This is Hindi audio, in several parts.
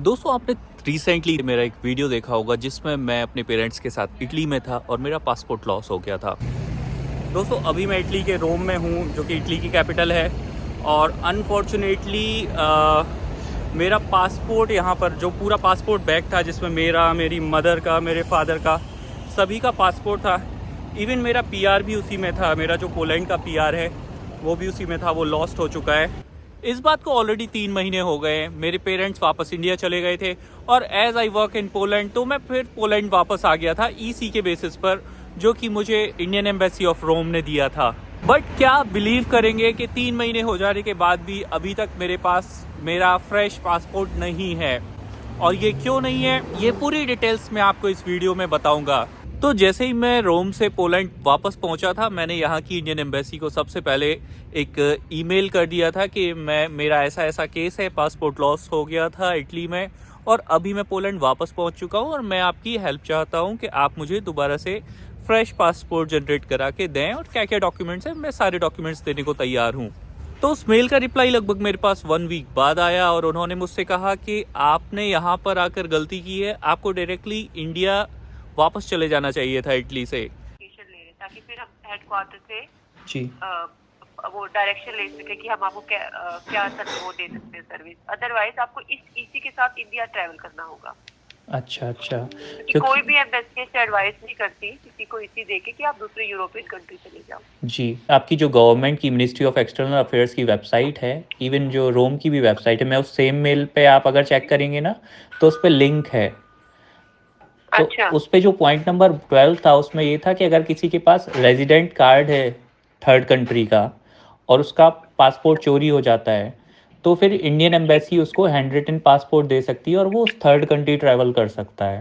दोस्तों आपने रिसेंटली मेरा एक वीडियो देखा होगा जिसमें मैं अपने पेरेंट्स के साथ इटली में था और मेरा पासपोर्ट लॉस हो गया था। दोस्तों अभी मैं इटली के रोम में हूँ जो कि इटली की कैपिटल है और अनफॉर्चुनेटली मेरा पासपोर्ट यहाँ पर जो पूरा पासपोर्ट बैग था जिसमें मेरा, मेरी मदर का, मेरे फादर का, सभी का पासपोर्ट था। इवन मेरा पीआर भी उसी में था। मेरा जो पोलैंड का पीआर है वो भी उसी में था। वो लॉस्ट हो चुका है। इस बात को ऑलरेडी 3 महीने हो गए। मेरे पेरेंट्स वापस इंडिया चले गए थे और as I work in Poland तो मैं फिर पोलैंड वापस आ गया था ईसी के बेसिस पर, जो कि मुझे इंडियन एम्बेसी ऑफ रोम ने दिया था। बट क्या आप बिलीव करेंगे कि 3 महीने हो जाने के बाद भी अभी तक मेरे पास मेरा फ्रेश पासपोर्ट नहीं है। और ये क्यों नहीं है, ये पूरी डिटेल्स मैं आपको इस वीडियो में बताऊंगा। तो जैसे ही मैं रोम से पोलैंड वापस पहुंचा था, मैंने यहाँ की इंडियन एम्बेसी को सबसे पहले एक ईमेल कर दिया था कि मेरा ऐसा ऐसा केस है, पासपोर्ट लॉस हो गया था इटली में और अभी मैं पोलैंड वापस पहुंच चुका हूं और मैं आपकी हेल्प चाहता हूं कि आप मुझे दोबारा से फ्रेश पासपोर्ट जनरेट करा के दें और क्या क्या डॉक्यूमेंट्स हैं, मैं सारे डॉक्यूमेंट्स देने को तैयार हूँ। तो उस मेल का रिप्लाई लगभग मेरे पास 1 वीक बाद आया और उन्होंने मुझसे कहा कि आपने यहाँ पर आकर गलती की है, आपको डायरेक्टली इंडिया वापस चले जाना चाहिए था इटली से। ताकि फिर हम हेडक्वार्टर से जी वो डायरेक्शन ले सके कि हम आपको क्या वो दे सकते हैं सर्विस। अदरवाइज आपको इस ईसी के साथ इंडिया ट्रैवल करना होगा। अच्छा क्योंकि कोई भी एम्बेसी एडवाइस नहीं करती किसी को इसी देके कि आप दूसरे यूरोपियन कंट्री चले जाओ। जी, आपकी जो गवर्नमेंट की मिनिस्ट्री ऑफ एक्सटर्नल अफेयर्स की वेबसाइट है, इवन जो रोम की भी वेबसाइट है, मैं उस सेम मेल पे आप अगर चेक करेंगे ना तो उस पर लिंक है। तो अच्छा। उस पे जो पॉइंट नंबर 12 था उसमें ये था कि अगर किसी के पास रेजिडेंट कार्ड है थर्ड कंट्री का और उसका पासपोर्ट चोरी हो जाता है तो फिर इंडियन एम्बेसी उसको हैंड रिटन पासपोर्ट दे सकती है और वो उस थर्ड कंट्री ट्रैवल कर सकता है।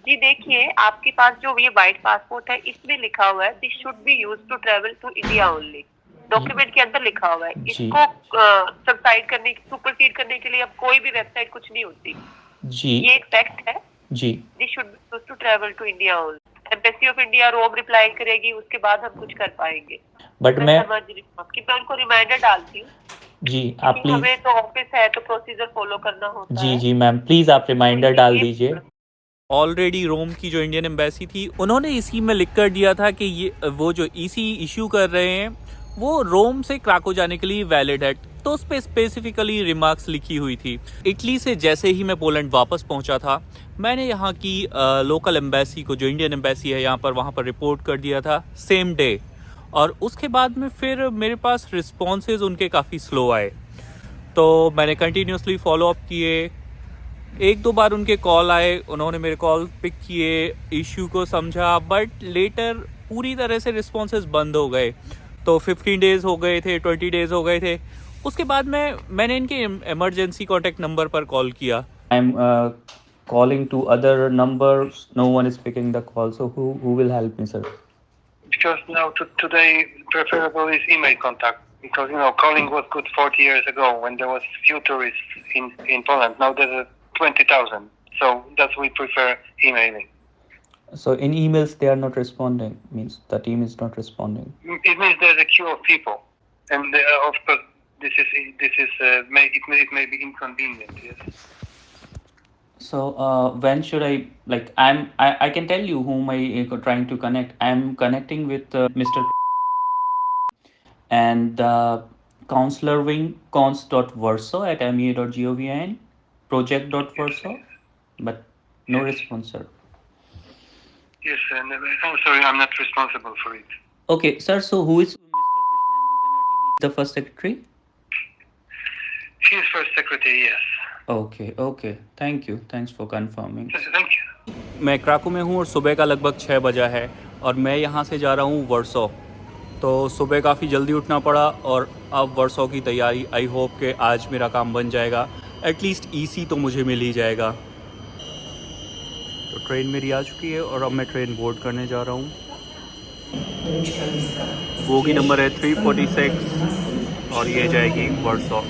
जी देखिए, आपके पास जो ये वाइट पासपोर्ट है इसमें लिखा हुआ है this should be used to travel to India only. Document के अंदर लिखा हुआ है। इसको सबसाइड करने, सुपरसीड करने के लिए अब कोई भी वेबसाइट कुछ नहीं होती। जी ये एक फैक्ट है। जी, this should be used to travel to India only. Embassy of India Rome reply करेगी, उसके बाद हम कुछ कर पाएंगे। बट मैं समझ रही हूँ आपकी, मैं उनको रिमाइंडर डालती हूँ। जी आप प्लीज, हमें तो ऑफिस है तो प्रोसीजर फॉलो करना होता है। जी मैम प्लीज़ आप रिमाइंडर डाल दीजिए। ऑलरेडी रोम की जो इंडियन एम्बेसी थी उन्होंने इसी में लिख कर दिया था कि ये वो जो ईसी इशू कर रहे हैं वो रोम से क्राको जाने के लिए वैलिड है। तो उस पर स्पेसिफिकली रिमार्क्स लिखी हुई थी। इटली से जैसे ही मैं पोलैंड वापस पहुंचा था, मैंने यहाँ की लोकल एम्बेसी को, जो इंडियन एम्बेसी है यहाँ पर, वहाँ पर रिपोर्ट कर दिया था सेम डे। और उसके बाद में फिर मेरे पास रिस्पॉन्सेज उनके काफ़ी स्लो आए। तो मैंने कंटिन्यूसली फॉलो अप किए। 1-2 बार उनके कॉल आए, उन्होंने मेरे कॉल पिक किए, इश्यू को समझा, बट लेटर पूरी तरह से रिस्पॉन्सेज बंद हो गए। तो 15 डेज़ हो गए थे, 20 डेज़ हो गए थे। उसके बाद मैंने इनके इमरजेंसी कॉन्टैक्ट नंबर पर कॉल किया। I am calling to other numbers, no one is picking the call, so who will help me sir? Because now today preferable is email contact, because calling was good 40 years ago when there was few tourists in Poland. Now there's 20,000, so that's we prefer emailing. So in emails they are not responding, means the team is not responding. It means there's a queue of people, and of course this is it may be inconvenient. Yes. So when should I can tell you whom I trying to connect. I'm connecting with Mr. and the counselor wing cons.warsaw at me.govn, project.warsaw, but no response, sir. Yes, and I'm sorry, I'm not responsible for it. Okay, sir. So who is Mr. Krishnendu Banerjee? He's the first secretary. He is first secretary. Yes. Okay. Thank you. Thanks for confirming. Thank you. मैं क्राको में हूँ और सुबह का लगभग 6 बजा है और मैं यहाँ से जा रहा हूँ वर्सो। तो सुबह काफ़ी जल्दी उठना पड़ा और अब वर्सो की तैयारी। आई होप कि आज मेरा काम बन जाएगा, एटलीस्ट ईसी तो मुझे मिल ही जाएगा। तो ट्रेन मेरी आ चुकी है और अब मैं ट्रेन बोर्ड करने जा रहा हूँ। बोगी नंबर है 346 और ये जाएगी वर्सो।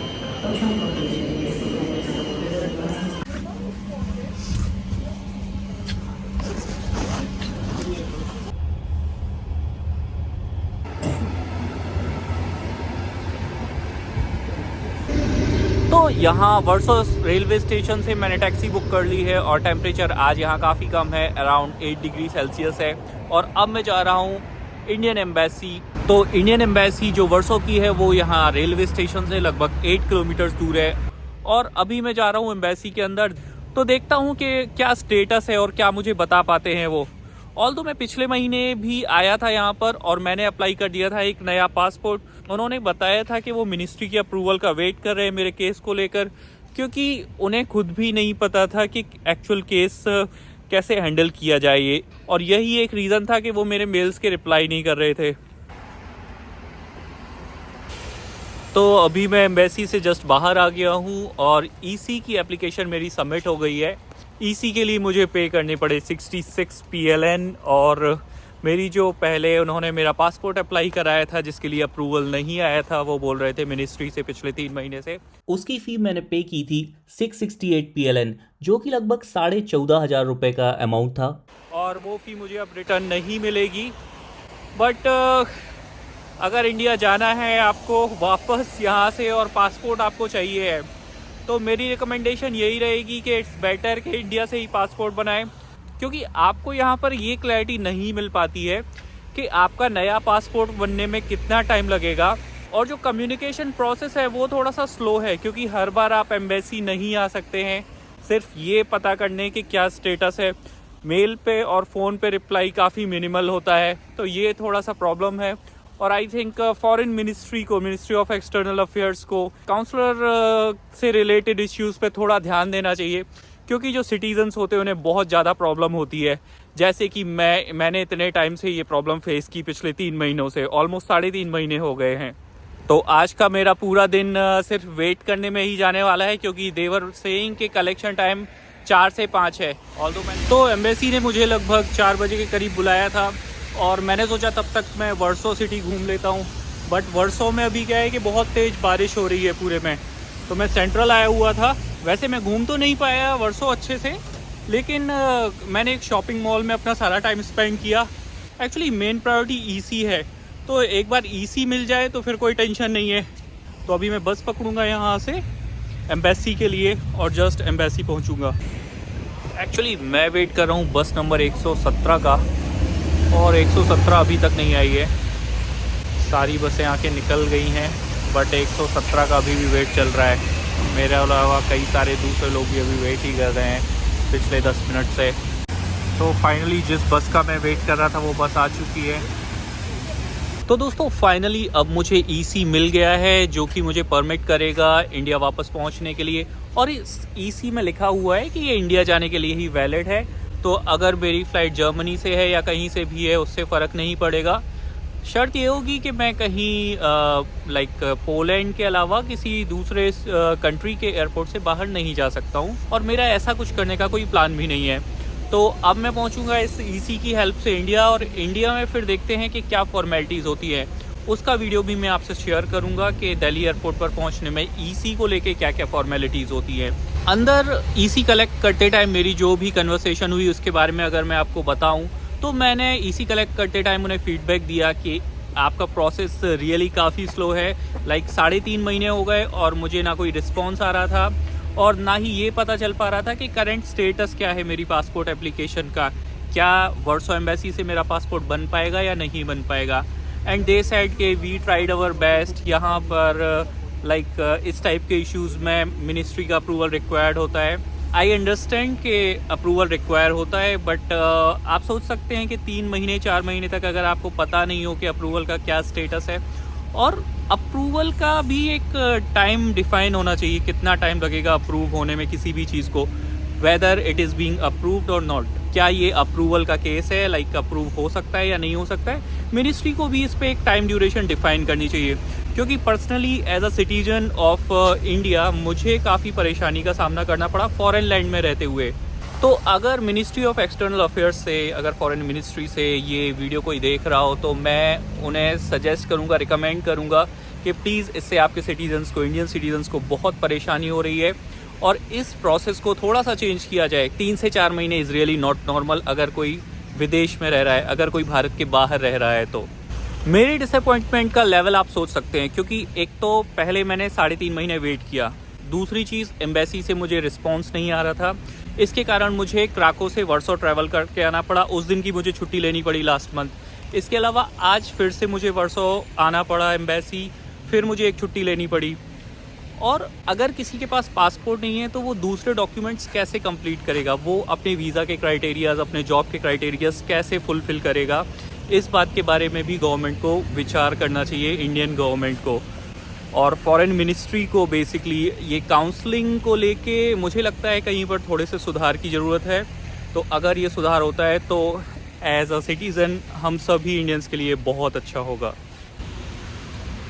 तो यहाँ वर्सो रेलवे स्टेशन से मैंने टैक्सी बुक कर ली है और टेम्परेचर आज यहाँ काफ़ी कम है, अराउंड 8 डिग्री सेल्सियस है। और अब मैं जा रहा हूँ इंडियन एम्बेसी। तो इंडियन एम्बेसी जो वर्सो की है वो यहाँ रेलवे स्टेशन से लगभग 8 किलोमीटर दूर है और अभी मैं जा रहा हूँ एम्बेसी के अंदर। तो देखता हूँ कि क्या स्टेटस है और क्या मुझे बता पाते हैं वो। ऑल्दो मैं पिछले महीने भी आया था यहाँ पर और मैंने अप्लाई कर दिया था एक नया पासपोर्ट। उन्होंने बताया था कि वो मिनिस्ट्री की अप्रूवल का वेट कर रहे हैं मेरे केस को लेकर, क्योंकि उन्हें खुद भी नहीं पता था कि एक्चुअल केस कैसे हैंडल किया जाए ये, और यही एक रीज़न था कि वो मेरे मेल्स के रिप्लाई नहीं कर रहे थे। तो अभी मैं एम्बेसी से जस्ट बाहर आ गया हूँ और ईसी की एप्लीकेशन मेरी सबमिट हो गई है। ईसी के लिए मुझे पे करने पड़े 66 PLN और मेरी जो पहले उन्होंने मेरा पासपोर्ट अप्लाई कराया था जिसके लिए अप्रूवल नहीं आया था, वो बोल रहे थे मिनिस्ट्री से पिछले 3 महीने से, उसकी फ़ी मैंने पे की थी 668 PLN, जो कि लगभग 14,500 रुपये का अमाउंट था। और वो फ़ी मुझे अब रिटर्न नहीं मिलेगी। बट अगर इंडिया जाना है आपको वापस यहाँ से और पासपोर्ट आपको चाहिए है, तो मेरी रिकमेंडेशन यही रहेगी कि इट्स बेटर कि इंडिया से ही पासपोर्ट बनाएं, क्योंकि आपको यहाँ पर ये क्लैरिटी नहीं मिल पाती है कि आपका नया पासपोर्ट बनने में कितना टाइम लगेगा। और जो कम्युनिकेशन प्रोसेस है वो थोड़ा सा स्लो है, क्योंकि हर बार आप एम्बेसी नहीं आ सकते हैं सिर्फ ये पता करने कि क्या स्टेटस है। मेल पे और फ़ोन पे रिप्लाई काफ़ी मिनिमल होता है, तो ये थोड़ा सा प्रॉब्लम है। और आई थिंक फॉरेन मिनिस्ट्री को, मिनिस्ट्री ऑफ एक्सटर्नल अफेयर्स को काउंसलर से रिलेटेड इश्यूज़ पे थोड़ा ध्यान देना चाहिए, क्योंकि जो सिटीजन्स होते हैं उन्हें बहुत ज़्यादा प्रॉब्लम होती है। जैसे कि मैंने इतने टाइम से ये प्रॉब्लम फेस की, पिछले 3 महीनों से, ऑलमोस्ट 3.5 महीने हो गए हैं। तो आज का मेरा पूरा दिन सिर्फ वेट करने में ही जाने वाला है, क्योंकि देवर सेइंग के कलेक्शन टाइम 4 से 5 है। तो एम्बेसी ने मुझे लगभग 4 बजे के करीब बुलाया था और मैंने सोचा तब तक मैं वर्सो सिटी घूम लेता हूँ। बट वर्सो में अभी क्या है कि बहुत तेज़ बारिश हो रही है पूरे में, तो मैं सेंट्रल आया हुआ था। वैसे मैं घूम तो नहीं पाया वर्सो अच्छे से, लेकिन मैंने एक शॉपिंग मॉल में अपना सारा टाइम स्पेंड किया। एक्चुअली मेन प्रायोरिटी ईसी है, तो एक बार ईसी मिल जाए तो फिर कोई टेंशन नहीं है। तो अभी मैं बस पकड़ूंगा यहाँ से एम्बेसी के लिए और जस्ट एम्बेसी पहुँचूँगा। एक्चुअली मैं वेट कर रहा हूँ बस नंबर 117 का, और 117 अभी तक नहीं आई है। सारी बसें आके निकल गई हैं, बट 117 का अभी भी वेट चल रहा है। मेरे अलावा कई सारे दूसरे लोग भी अभी वेट ही कर रहे हैं पिछले 10 मिनट से। तो फाइनली जिस बस का मैं वेट कर रहा था वो बस आ चुकी है। तो दोस्तों फाइनली अब मुझे ईसी मिल गया है, जो कि मुझे परमिट करेगा इंडिया वापस पहुंचने के लिए। और इस ईसी में लिखा हुआ है कि ये इंडिया जाने के लिए ही वैलिड है। तो अगर मेरी फ़्लाइट जर्मनी से है या कहीं से भी है उससे फ़र्क नहीं पड़ेगा। शर्त ये होगी कि मैं कहीं लाइक पोलैंड के अलावा किसी दूसरे कंट्री के एयरपोर्ट से बाहर नहीं जा सकता हूँ, और मेरा ऐसा कुछ करने का कोई प्लान भी नहीं है। तो अब मैं पहुँचूँगा इस ईसी की हेल्प से इंडिया, और इंडिया में फिर देखते हैं कि क्या फॉर्मेलिटीज़ होती है। उसका वीडियो भी मैं आपसे शेयर करूंगा कि दिल्ली एयरपोर्ट पर पहुंचने में ईसी को लेके क्या क्या फॉर्मेलिटीज़ होती हैं। अंदर ईसी कलेक्ट करते टाइम मेरी जो भी कन्वर्सेशन हुई उसके बारे में अगर मैं आपको बताऊं, तो मैंने ईसी कलेक्ट करते टाइम उन्हें फीडबैक दिया कि आपका प्रोसेस रियली काफ़ी स्लो है। लाइक 3.5 महीने हो गए और मुझे ना कोई रिस्पॉन्स आ रहा था और ना ही ये पता चल पा रहा था कि करंट स्टेटस क्या है मेरी पासपोर्ट एप्लीकेशन का। क्या वर्सो एम्बेसी से मेरा पासपोर्ट बन पाएगा या नहीं बन पाएगा। एंड दे सेड के वी ट्राइड आवर बेस्ट। यहाँ पर लाइक इस टाइप के इश्यूज़ में मिनिस्ट्री का अप्रूवल रिक्वायर्ड होता है। आई अंडरस्टैंड कि अप्रूवल रिक्वायर होता है, बट आप सोच सकते हैं कि 3 महीने 4 महीने तक अगर आपको पता नहीं हो कि अप्रूवल का क्या स्टेटस है, और अप्रूवल का भी एक टाइम डिफाइन होना चाहिए, कितना टाइम लगेगा अप्रूव होने में किसी भी चीज़ को, whether it is being approved और नॉट। क्या ये अप्रूवल का केस है, लाइक अप्रूव हो सकता है या नहीं हो सकता है। मिनिस्ट्री को भी इस पर एक टाइम ड्यूरेशन डिफाइन करनी चाहिए, क्योंकि personally as a citizen of India मुझे काफ़ी परेशानी का सामना करना पड़ा फॉरेन लैंड में रहते हुए। तो अगर मिनिस्ट्री ऑफ एक्सटर्नल अफेयर्स से, अगर फॉरेन मिनिस्ट्री से ये वीडियो कोई देख रहा हो, तो मैं उन्हें सजेस्ट करूँगा, रिकमेंड करूँगा कि प्लीज़ इससे आपके सिटीजन्स को, इंडियन सिटीजन्स को बहुत परेशानी हो रही है और इस प्रोसेस को थोड़ा सा चेंज किया जाए। 3 से 4 महीने इज़ रियली नॉट नॉर्मल अगर कोई विदेश में रह रहा है, अगर कोई भारत के बाहर रह रहा है। तो मेरी डिसअपॉइंटमेंट का लेवल आप सोच सकते हैं, क्योंकि एक तो पहले मैंने 3.5 महीने वेट किया, दूसरी चीज़, एम्बेसी से मुझे रिस्पॉन्स नहीं आ रहा था। इसके कारण मुझे क्राको से वर्सो ट्रैवल करके आना पड़ा। उस दिन की मुझे छुट्टी लेनी पड़ी लास्ट मंथ। इसके अलावा आज फिर से मुझे वर्सो आना पड़ा एम्बेसी, फिर मुझे एक छुट्टी लेनी पड़ी। और अगर किसी के पास पासपोर्ट नहीं है तो वो दूसरे डॉक्यूमेंट्स कैसे कंप्लीट करेगा, वो अपने वीज़ा के क्राइटेरियाज़, अपने जॉब के क्राइटेरियाज़ कैसे फुलफ़िल करेगा। इस बात के बारे में भी गवर्नमेंट को विचार करना चाहिए, इंडियन गवर्नमेंट को और फॉरेन मिनिस्ट्री को। बेसिकली ये काउंसलिंग को लेके मुझे लगता है कहीं पर थोड़े से सुधार की ज़रूरत है। तो अगर ये सुधार होता है तो एज अ सिटीज़न हम सभी इंडियंस के लिए बहुत अच्छा होगा।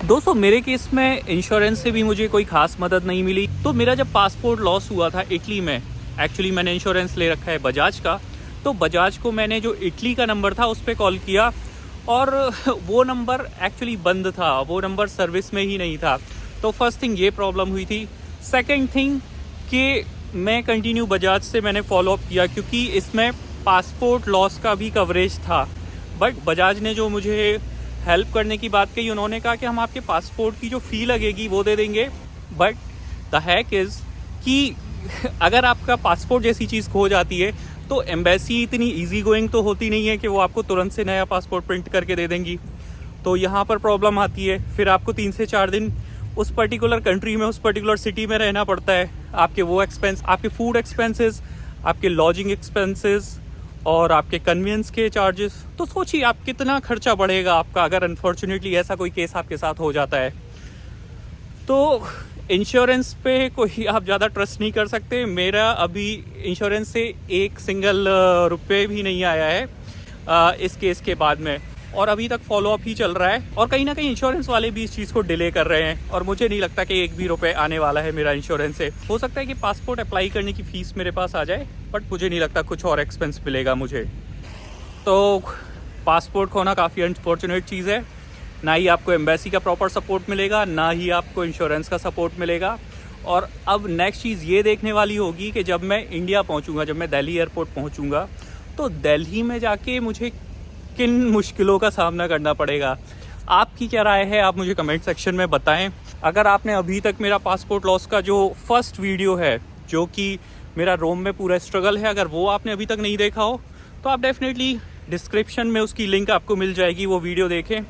दोस्तों, मेरे केस में इंश्योरेंस से भी मुझे कोई ख़ास मदद नहीं मिली। तो मेरा जब पासपोर्ट लॉस हुआ था इटली में, एक्चुअली मैंने इंश्योरेंस ले रखा है बजाज का, तो बजाज को मैंने जो इटली का नंबर था उस पर कॉल किया और वो नंबर एक्चुअली बंद था, वो नंबर सर्विस में ही नहीं था। तो फर्स्ट थिंग ये प्रॉब्लम हुई थी। सेकंड थिंग कि मैं कंटिन्यू बजाज से मैंने फॉलोअप किया क्योंकि इसमें पासपोर्ट लॉस का भी कवरेज था। बट बजाज ने जो मुझे हेल्प करने की बात कही, उन्होंने कहा कि हम आपके पासपोर्ट की जो फ़ी लगेगी वो दे देंगे। बट द हैक इज़ कि अगर आपका पासपोर्ट जैसी चीज़ खो जाती है तो एम्बेसी इतनी इजी गोइंग तो होती नहीं है कि वो आपको तुरंत से नया पासपोर्ट प्रिंट करके दे देंगी। तो यहाँ पर प्रॉब्लम आती है। फिर आपको 3 से 4 दिन उस पर्टिकुलर कंट्री में, उस पर्टिकुलर सिटी में रहना पड़ता है। आपके वो एक्सपेंस, आपके फूड एक्सपेंसेस, आपके लॉजिंग एक्सपेंसेस और आपके कन्वीनियंस के चार्जेस। तो सोचिए आप कितना खर्चा बढ़ेगा आपका अगर अनफॉर्चुनेटली ऐसा कोई केस आपके साथ हो जाता है। तो इंश्योरेंस पे कोई आप ज़्यादा ट्रस्ट नहीं कर सकते। मेरा अभी इंश्योरेंस से एक सिंगल रुपये भी नहीं आया है इस केस के बाद में, और अभी तक फॉलोअप ही चल रहा है। और कहीं ना कहीं इंश्योरेंस वाले भी इस चीज़ को डिले कर रहे हैं और मुझे नहीं लगता कि एक भी रुपये आने वाला है मेरा इंश्योरेंस से। हो सकता है कि पासपोर्ट अप्लाई करने की फ़ीस मेरे पास आ जाए, बट मुझे नहीं लगता कुछ और एक्सपेंस मिलेगा मुझे। तो पासपोर्ट खोना काफ़ी अनफॉर्चुनेट चीज़ है। ना ही आपको एम्बेसी का प्रॉपर सपोर्ट मिलेगा, ना ही आपको इंश्योरेंस का सपोर्ट मिलेगा। और अब नेक्स्ट चीज़ ये देखने वाली होगी कि जब मैं इंडिया पहुंचूंगा, जब मैं दिल्ली एयरपोर्ट पहुंचूंगा, तो दिल्ली में जाके मुझे किन मुश्किलों का सामना करना पड़ेगा। आपकी क्या राय है, आप मुझे कमेंट सेक्शन में बताएं। अगर आपने अभी तक मेरा पासपोर्ट लॉस का जो फर्स्ट वीडियो है, जो कि मेरा रोम में पूरा स्ट्रगल है, अगर वो आपने अभी तक नहीं देखा हो तो आप डेफिनेटली डिस्क्रिप्शन में उसकी लिंक आपको मिल जाएगी, वो वीडियो देखें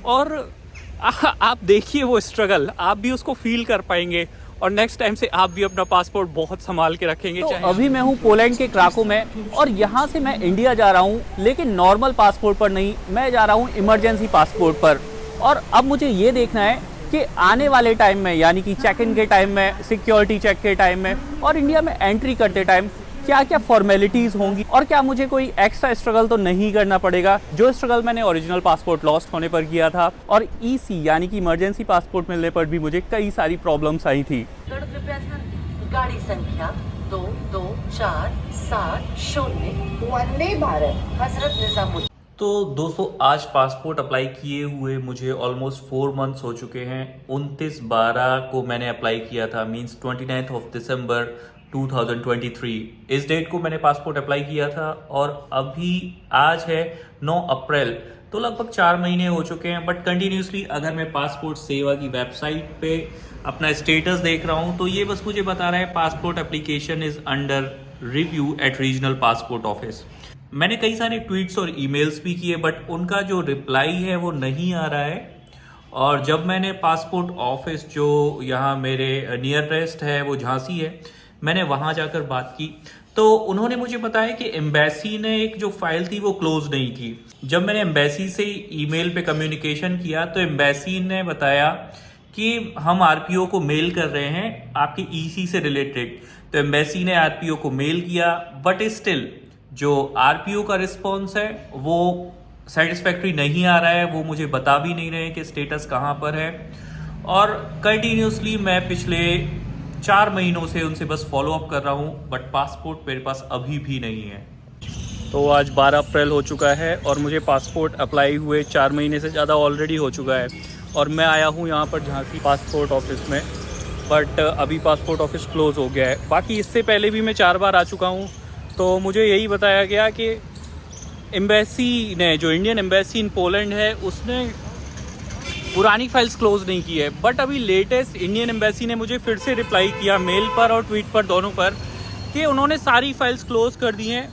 और आप देखिए वो स्ट्रगल, आप भी उसको फील कर पाएंगे और नेक्स्ट टाइम से आप भी अपना पासपोर्ट बहुत संभाल के रखेंगे। तो अभी मैं हूँ पोलैंड के क्राको में और यहाँ से मैं इंडिया जा रहा हूँ, लेकिन नॉर्मल पासपोर्ट पर नहीं, मैं जा रहा हूँ इमरजेंसी पासपोर्ट पर। और अब मुझे ये देखना है कि आने वाले टाइम में, यानी कि चेक इन के टाइम में, सिक्योरिटी चेक के टाइम में और इंडिया में एंट्री करते टाइम क्या क्या फॉर्मेलिटीज़ होंगी और क्या मुझे कोई एक्स्ट्रा स्ट्रगल तो नहीं करना पड़ेगा जो स्ट्रगल मैंने ओरिजिनल पासपोर्ट लॉस्ट होने पर किया था। और ईसी यानी कि इमरजेंसी पासपोर्ट मिलने पर भी मुझे कई सारी प्रॉब्लम्स आई थी। गाड़ी संख्या 224770 वंदे भारत हजरत निजामुद्दीन। तो दोस्तों, आज पासपोर्ट अप्लाई किए हुए मुझे ऑलमोस्ट 4 मंथ्स हो चुके हैं। 29/12 को मैंने अप्लाई किया था, मींस 29 दिसंबर 2023। इस डेट को मैंने पासपोर्ट अप्लाई किया था और अभी आज है 9 अप्रैल, तो लगभग 4 महीने हो चुके हैं। बट कंटिन्यूसली अगर मैं पासपोर्ट सेवा की वेबसाइट पे अपना स्टेटस देख रहा हूँ तो ये बस मुझे बता रहा है passport application is under review eight regional passport office. मैंने कई सारे ट्वीट्स और ईमेल्स भी किए बट उनका जो रिप्लाई है वो नहीं आ रहा है। और जब मैंने पासपोर्ट ऑफिस जो यहाँ मेरे नियरेस्ट है, वो झांसी है, मैंने वहाँ जाकर बात की तो उन्होंने मुझे बताया कि एम्बेसी ने एक जो फाइल थी वो क्लोज नहीं की। जब मैंने एम्बेसी से ईमेल पे कम्युनिकेशन किया तो एम्बेसी ने बताया कि हम आरपीओ को मेल कर रहे हैं आपके ईसी से रिलेटेड। तो एम्बेसी ने आरपीओ को मेल किया बट स्टिल जो आरपीओ का रिस्पॉन्स है वो सेटिस्फैक्ट्री नहीं आ रहा है। वो मुझे बता भी नहीं रहे कि स्टेटस कहाँ पर है। और कंटिन्यूसली मैं पिछले 4 महीनों से उनसे बस फॉलोअप कर रहा हूँ बट पासपोर्ट मेरे पास अभी भी नहीं है। तो आज 12 अप्रैल हो चुका है और मुझे पासपोर्ट अप्लाई हुए 4 महीने से ज़्यादा ऑलरेडी हो चुका है और मैं आया हूँ यहाँ पर झांसी पासपोर्ट ऑफिस में, बट अभी पासपोर्ट ऑफिस क्लोज़ हो गया है। बाकी इससे पहले भी मैं 4 बार आ चुका हूँ तो मुझे यही बताया गया कि एम्बेसी ने, जो इंडियन एम्बेसी इन पोलैंड है, उसने पुरानी फाइल्स क्लोज नहीं की है। बट अभी लेटेस्ट इंडियन एम्बेसी ने मुझे फिर से रिप्लाई किया मेल पर और ट्वीट पर दोनों पर कि उन्होंने सारी फाइल्स क्लोज कर दी हैं।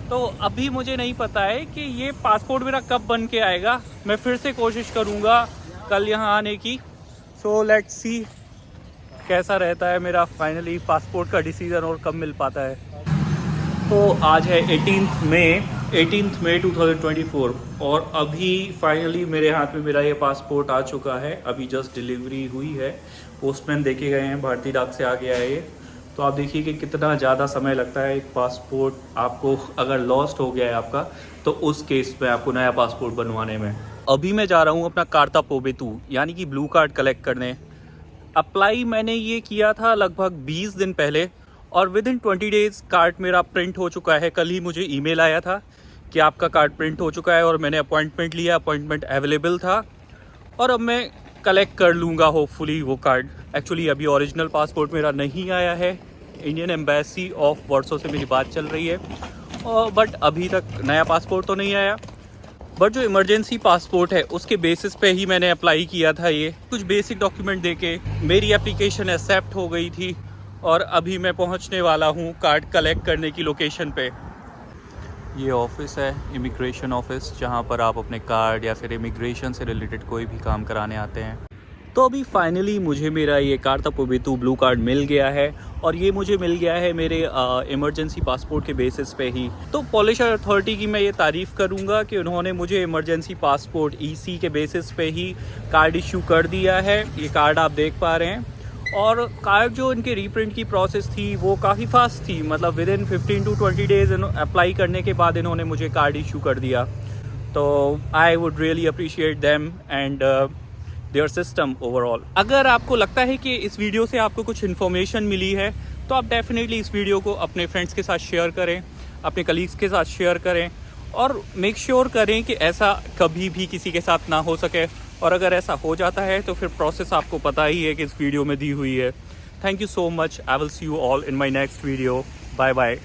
तो अभी मुझे नहीं पता है कि ये पासपोर्ट मेरा कब बन के आएगा। मैं फिर से कोशिश करूँगा कल यहाँ आने की। सो लेट्स सी कैसा रहता है मेरा फाइनली पासपोर्ट का डिसीज़न और कब मिल पाता है। तो आज है 18 मई 2024 और अभी फाइनली मेरे हाथ में मेरा ये पासपोर्ट आ चुका है। अभी जस्ट डिलीवरी हुई है, पोस्टमैन देके गए हैं, भारतीय डाक से आ गया है ये। तो आप देखिए कि कितना ज़्यादा समय लगता है एक पासपोर्ट आपको अगर लॉस्ट हो गया है आपका, तो उस केस में आपको नया पासपोर्ट बनवाने में। अभी मैं जा रहा हूँ अपना कार्ता पोबेतु यानी कि ब्लू कार्ड कलेक्ट करने। अप्लाई मैंने ये किया था लगभग 20 दिन पहले और विद इन 20 डेज़ कार्ड मेरा प्रिंट हो चुका है। कल ही मुझे ईमेल आया था कि आपका कार्ड प्रिंट हो चुका है और मैंने अपॉइंटमेंट लिया, अपॉइंटमेंट अवेलेबल था और अब मैं कलेक्ट कर लूँगा होपफुली वो कार्ड। एक्चुअली अभी ओरिजिनल पासपोर्ट मेरा नहीं आया है। इंडियन एम्बेसी ऑफ वर्सो से मेरी बात चल रही है और बट अभी तक नया पासपोर्ट तो नहीं आया। बट जो इमरजेंसी पासपोर्ट है उसके बेसिस पे ही मैंने अप्लाई किया था। ये कुछ बेसिक डॉक्यूमेंट देके मेरी एप्लीकेशन एक्सेप्ट हो गई थी और अभी मैं पहुंचने वाला हूं कार्ड कलेक्ट करने की लोकेशन पे। ये ऑफिस है, इमिग्रेशन ऑफिस, जहां पर आप अपने कार्ड या फिर इमिग्रेशन से रिलेटेड कोई भी काम कराने आते हैं। तो अभी फाइनली मुझे मेरा ये कार्ता पोबेतु ब्लू कार्ड मिल गया है और ये मुझे मिल गया है मेरे इमरजेंसी पासपोर्ट के बेसिस पे ही। तो पॉलिश अथॉरिटी की मैं ये तारीफ़ करूँगा कि उन्होंने मुझे इमरजेंसी पासपोर्ट EC के बेसिस पे ही कार्ड इशू कर दिया है। ये कार्ड आप देख पा रहे हैं और कार्ड जो इनके रीप्रिंट की प्रोसेस थी वो काफ़ी फास्ट थी, मतलब with in 15 to 20 days apply करने के बाद इन्होंने मुझे कार्ड इशू कर दिया। तो I would really appreciate them and there system overall. अगर आपको लगता है कि इस वीडियो से आपको कुछ इन्फॉर्मेशन मिली है तो आप डेफिनेटली इस वीडियो को अपने फ्रेंड्स के साथ शेयर करें, अपने कलीग्स के साथ शेयर करें और मेक श्योर करें कि ऐसा कभी भी किसी के साथ ना हो सके। और अगर ऐसा हो जाता है तो फिर प्रोसेस आपको पता ही है कि इस वीडियो में दी हुई है। Thank you so much. I will see you all in my next video. Bye bye.